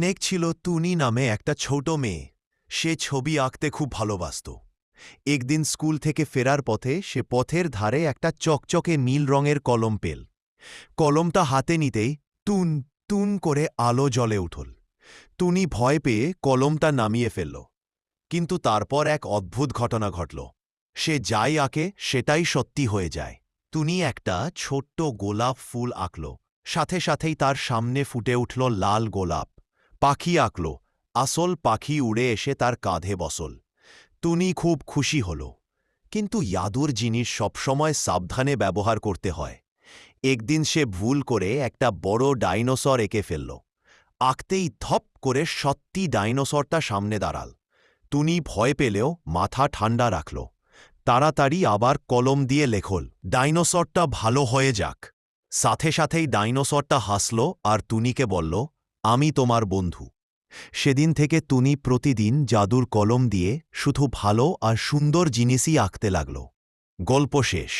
নেক ছিল টুনি নামে একটা ছোট মেয়ে। সে ছবি আঁকতে খুব ভালোবাসত। একদিন স্কুল থেকে ফেরার পথে সে পথের ধারে একটা চকচকে নীল রঙের কলম পেল। কলমটা হাতে নিতেই টুন টুন করে আলো জ্বলে উঠল। টুনি ভয় পেয়ে কলমটা নামিয়ে ফেলল। কিন্তু তারপর এক অদ্ভুত ঘটনা ঘটল। সে যাই আঁকে সেটাই সত্যি হয়ে যায়। টুনি একটা ছোট্ট গোলাপ ফুল আঁকল, সাথে সাথেই তার সামনে ফুটে উঠল লাল গোলাপ। পাখি আঁকল, আসল পাখি উড়ে এসে তার কাঁধে বসল। টুনি খুব খুশি হল। কিন্তু ইয়াদুর জিনিস সবসময় সাবধানে ব্যবহার করতে হয়। একদিন সে ভুল করে একটা বড় ডাইনোসর এঁকে ফেলল। আঁকতেই ধপ করে সত্যি ডাইনোসরটা সামনে দাঁড়াল। টুনি ভয় পেলেও মাথা ঠান্ডা রাখল। তাড়াতাড়ি আবার কলম দিয়ে লেখল, ডাইনোসরটা ভালো হয়ে যাক। সাথে সাথেই ডাইনোসরটা হাসল আর টুনিকে বলল, আমি তোমার বন্ধু। সেদিন থেকে টুনি প্রতিদিন জাদুর কলম দিয়ে শুধু ভালো আর সুন্দর জিনিসই আঁকতে লাগল। গল্প শেষ।